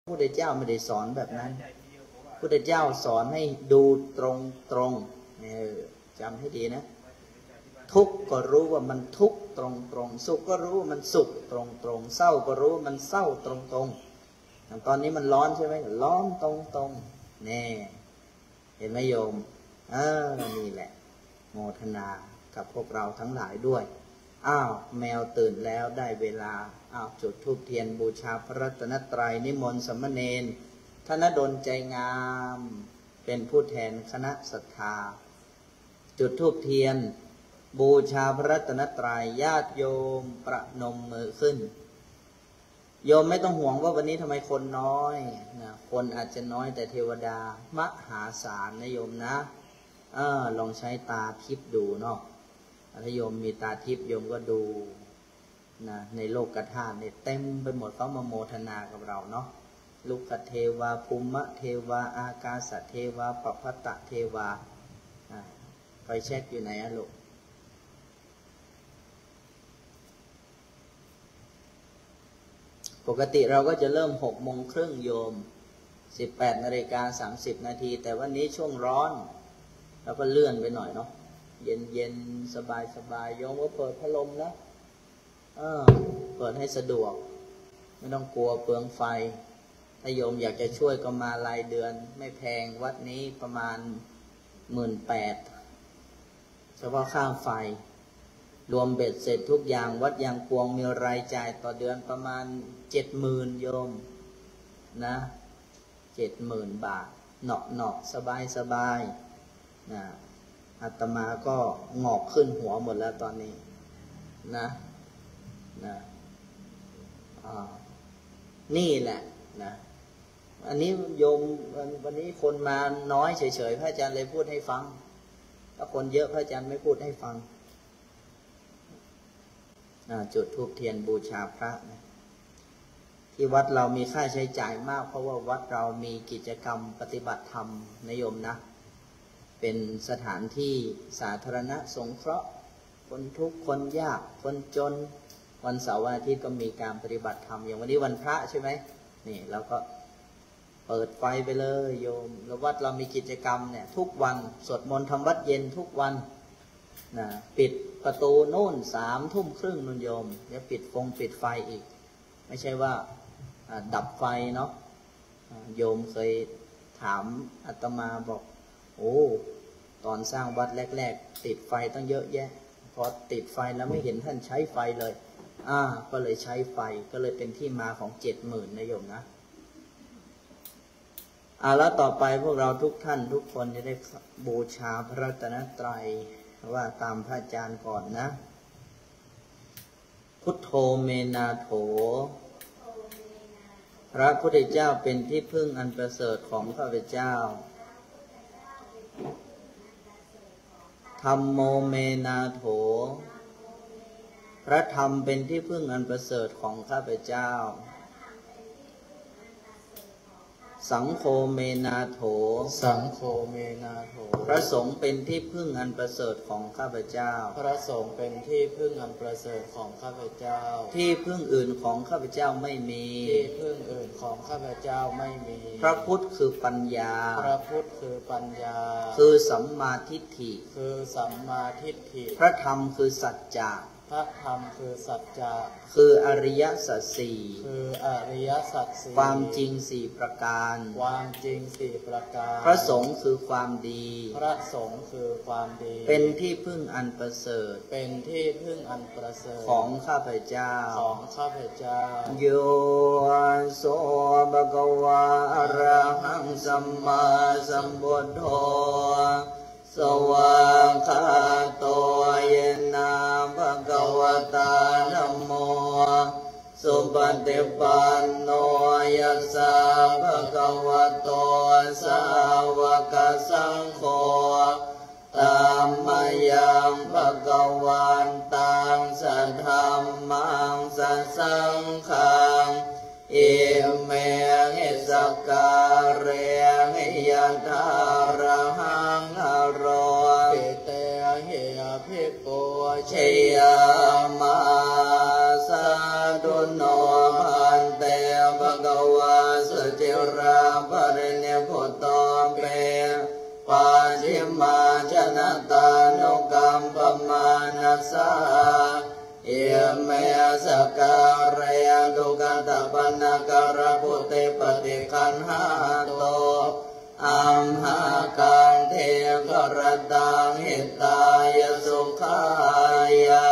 พระพุทธเจ้าไม่ได้สอนแบบนั้นพระพุทธเจ้าสอนให้ดูตรงจำให้ดีนะทุกข์ก็รู้ว่ามันทุกข์ตรงสุขก็รู้ว่ามันสุขตรงเศร้าก็รู้ว่ามันเศร้าตรงอย่างตอนนี้มันร้อนใช่ไหมร้อนตรงแน่เห็นไหมโยมนี่แหละโมทนากับพวกเราทั้งหลายด้วยแมวตื่นแล้วได้เวลาจุดธูปเทียนบูชาพระรัตนตรัยนิมนต์สมณเณรธนดลใจงามเป็นผู้แทนคณะศรัทธาจุดธูปเทียนบูชาพระรัตนตรัยญาติโยมประนมมือขึ้นโยมไม่ต้องห่วงว่าวันนี้ทำไมคนน้อยนะคนอาจจะน้อยแต่เทวดามหาศาลนะโยมนะลองใช้ตาทิพย์ดูเนาะถ้าโยมมีตาทิพย์โยมก็ดูนะในโลกธาตุเนี่ยเต็มไปหมดเขามาโมทนากับเราเนาะลุกเทวาภูมิเทวาอากาศเทวาปภัตตเทวาไปเช็คอยู่ไหนลูกปกติเราก็จะเริ่ม6:30โยม18:30 นาทีแต่วันนี้ช่วงร้อนเราก็เลื่อนไปหน่อยเนาะเย็นสบายโยมก็เปิดพัดลมนะเปิดให้สะดวกไม่ต้องกลัวเปลืองไฟถ้าโยมอยากจะช่วยก็มารายเดือนไม่แพงวัดนี้ประมาณ18,000เฉพาะค่าไฟรวมเบ็ดเสร็จทุกอย่างวัดยางกวงมีรายจ่ายต่อเดือนประมาณ70,000โยมนะ70,000 บาทเนาะสบายนะอาตมาก็งอกขึ้นหัวหมดแล้วตอนนี้นะนี่แหละนะอันนี้โยมวันนี้คนมาน้อยเฉยๆพระอาจารย์เลยพูดให้ฟังถ้าคนเยอะพระอาจารย์ไม่พูดให้ฟังจุดธูปเทียนบูชาพระนะที่วัดเรามีค่าใช้จ่ายมากเพราะว่าวัดเรามีกิจกรรมปฏิบัติธรรมนะโยมนะเป็นสถานที่สาธารณะสงเคราะห์คนทุกข์คนยากคนจนวันเสาร์วันอาทิตย์ก็มีการปฏิบัติธรรมอย่างวันนี้วันพระใช่ไหมนี่เราก็เปิดไฟไปเลยโยมแล้ววัดเรามีกิจกรรมเนี่ยทุกวันสวดมนต์ทำวัดเย็นทุกวันนะปิดประตูโน่น3:30นุ่นโยมเดี๋ยวปิดไฟอีกไม่ใช่ว่าดับไฟเนาะโยมเคยถามอาตมาบอกโอ้ตอนสร้างวัดแรกๆติดไฟตั้งเยอะแยะพอติดไฟแล้วไม่เห็นท่านใช้ไฟเลยก็เลยใช้ไฟก็เลยเป็นที่มาของ70,000นะโยมนะแล้วต่อไปพวกเราทุกท่านทุกคนจะได้บูชาพระรัตนตรัยว่าตามพระอาจารย์ก่อนนะพุทโธเมนาโถพระพุทธเจ้าเป็นที่พึ่งอันประเสริฐของข้าพเจ้าธัมโมเมนาโถพระธรรมเป็นที่พึ่งอันประเสริฐของข้าพเจ้าสังโฆเมนาโถพระสงฆ์เป็นที่พึ่งอันประเสริฐของข้าพเจ้าพระสงฆ์เป็นที่พึ่งอันประเสริฐของข้าพเจ้าที่พึ่งอื่นของข้าพเจ้าไม่มีที่พึ่งอื่นของข้าพเจ้าไม่มีพระพุทธคือปัญญาคือสัมมาทิฏฐิพระธรรมคือสัจจะคืออริยสัจสี่ความจริง4 ประการพระสงฆ์คือความดีเป็นที่พึ่งอันประเสริฐของข้าพเจ้าโยโสภะคะวะอะระหังสัมมาสัมพุทโธสวากขาโตเยนะภะคะวะตาธัมโมสุปฏิปันโนยัสสะภะคะวะโตสาวกสังโฆธัมมังยังภะคะวันตังสัทธัมมังสัสสังฆังอิเมหิสักการะหิยะถาระหังอโรปิเตหิภิกขุชยามาสาธุโนภันเตภะคะวะสุ เจราปริเนพุตโตเปปาชิมาชนะตานุกรรมปมานัสสาเอเมสการยตุกตปนาการพุติปฏิคันหาโตอัมหากังเทกรตังหิตายสุขายะ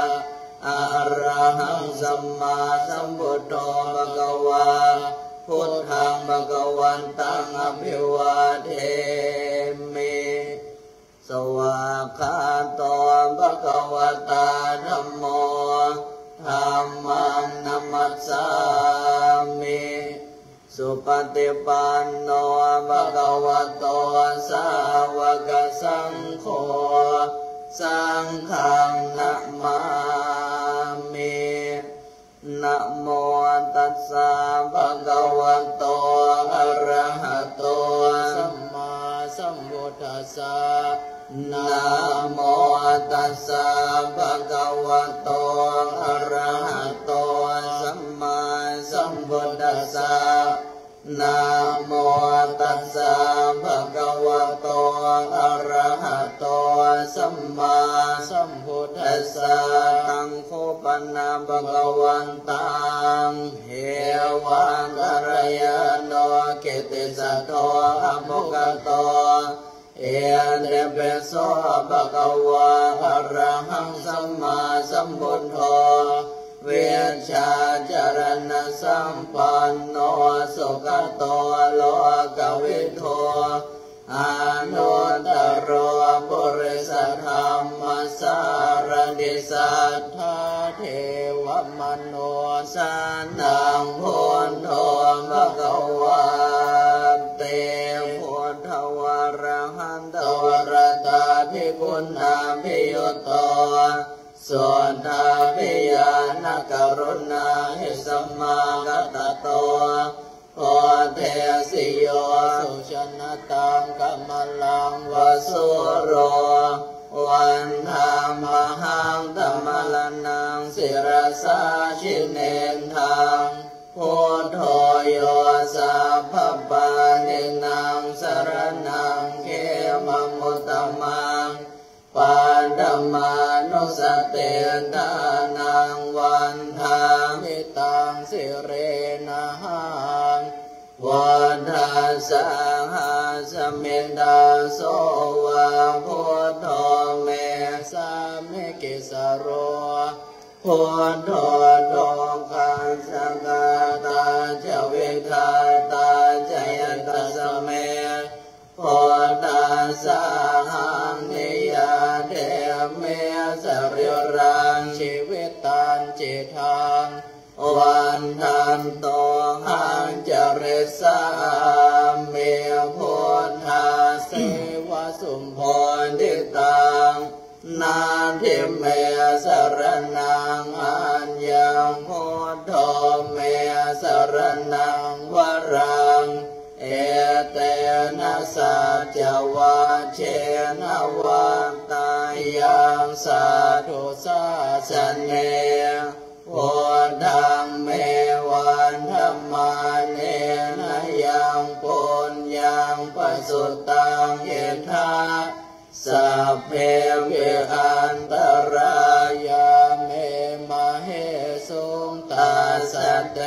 อะระหังสัมมาสัมพุทโธภะคะวาพุทธังภะคะวันตังอภิวาเทมิสวากขาโตภะคะวะตาธัมโมธัมมังนัมมัสสามิสุปฏิปันโนภะคะวะโตสาวกสังโฆสังฆังนะมามินะโมตัสสะภะคะวะโตอะระหะโตสัมมาสัมพุทธัสสะนะโมตัสสะภะคะวะโตอะระหะโตสัมมาสัมพุทธัสสะนะโมตัสสะภะคะวะโตอะระหะโตสัมมาสัมพุทธัสสะตังโคปนะภะคะวันตังเฮวังกรยานโนเกติสัตโตอะโภคโตเอเตเปโสภะคะวะอะระหังสัมมาสัมพุทโธเวชชาจารณะสัมปันโนสุขโตโลกวิโทอานุตตโรปุริสธรรมสารดิสัทธาเทวมโนสานังพุทโธภะคะวะเตพุทธวรหันตวรตาภิกขุนาภิยุตโตสุนทาภิญาณกรุณาหิสัมมากัตตโตโพเทสิโยสุชนะตังกัมมลังวสุโรวันธามหังธัมมลนังศิรสาชิเนนทังพุทโธโยสัพพปานินังสรณังเขมมุตตมังปาดมานุสติทานังวันทามิตังสิเรนะหังวันทาสังหาสมินดาโสวะพุทโธเมสามิกิสโรพุทโธโลกัสสะกาตาเจวิคาตาจยตัสเมพุทธัสสะหังนิยาเทเมสริรังชีวิตันจิตังวันทันโตหังจริสาเมพุทธาเสวะสุมพรทิตังนาทิเมสรนังอัญญังพุทโธเมสรนังวรังเอเตนะสัจวะเชนะวันตายังสาธุสาสเนพุทธังเมวันธัมมาเนนะยังปุญญังปสุตตังเยธาสัพเพวิอันตรายาเมมะเหสุงตัสสะเต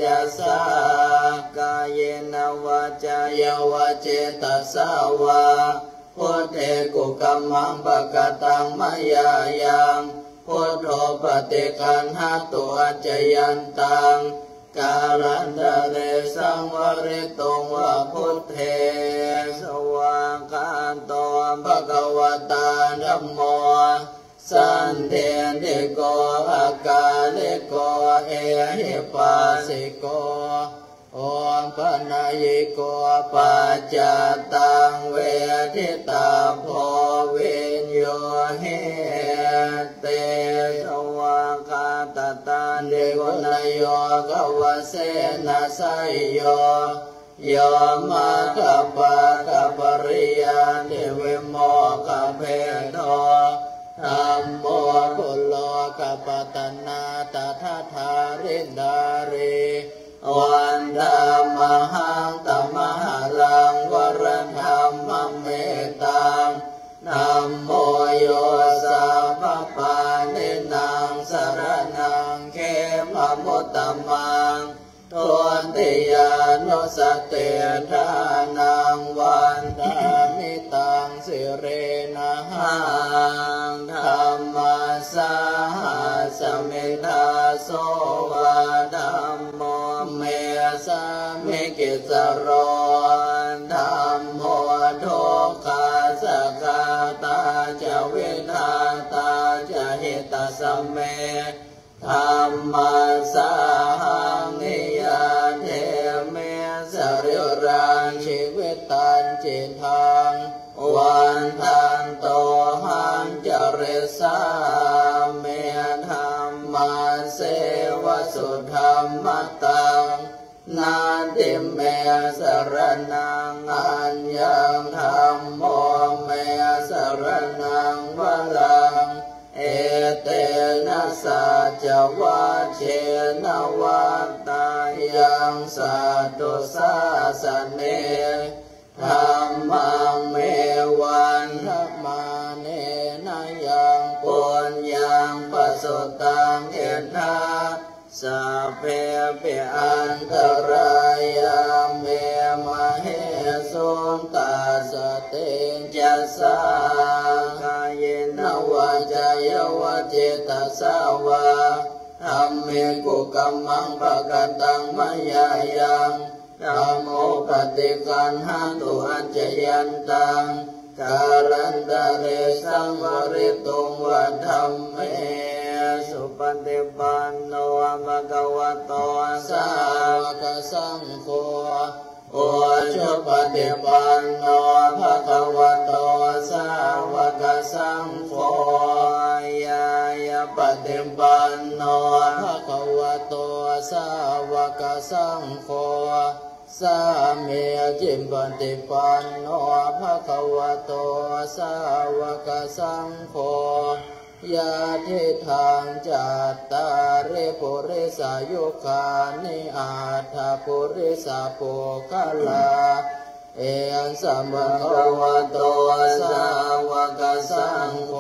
จะสากายนวาจายวาเจตัสสาวาพุทเทกุกัมมังปะกตังมายายังพุทโธปฏิคันหตุอัจจยันตังกาลันตะเรสังวริตุงวะพุทเทสวากาโตภะคะวะตาธัมโมสันเทติโกภะกาลิโกเอหิปัสสิโกโอมปนายิโกปัจจตังเวทิตาโพวิญโยเหเตสวากาตตาเดวะนโยกวเสนะไสโยโยมาคปะคปริยาเทวิโมคเพโทธัมโมปุโลกปตนาตถาธารินดารี วันธรรมหังตัมมหาลังวรธรรมเมตังธัมโมโยสัพพปานินังสรณังเขมมุตตมังทุติยานุสติทานังวันธามิตังสิเรนะหังธัมมัสสะสมิทาโสวะธัมโมเมสะมิกิสโรธัมโมทุกขาสักขาตาจะวิทาตาจะหิตาสเมธัมมัสสะหังนิยาเทเมสริรังชีวิตันจิตทังวันทันโตหังจริสาเมธัมมาเสวสุธรรมตังนาติเมสรนังอัญญังธัมโมเมสรนังวลังเอเตนะสัจวัชเชนะวัตตายังสัตตุสาสเนธัมมังเมวันธัมมาเนนะยังปุญญังปัสสุตังเอนะสัพเพปิอันตรายาเมมะเหสุนตัสสะเตจัสสะกายนวาจายวะเจตสาวะธัมเมกุกัมมังภะคะตังมะยายังธัมโมปฏิคันหันตุอัจจยันตังการันตะเรสังวริตุงวะธัมเมสุปฏิปันโนภะคะวะโตสาวกสังโฆโอชุปฏิปันโนภะคะวะโตสาวกสังโฆยายาปฏิปันโนภะคะวะโตสาวกสังโฆสามีจิมปฏิปันโนภะคะวะโตสาวกสังโฆยะทิทังจัตตาริปุริสายุคานิอาถาปุริสาโภคลาเอสัมภะคะวะโตสาวกสังโฆ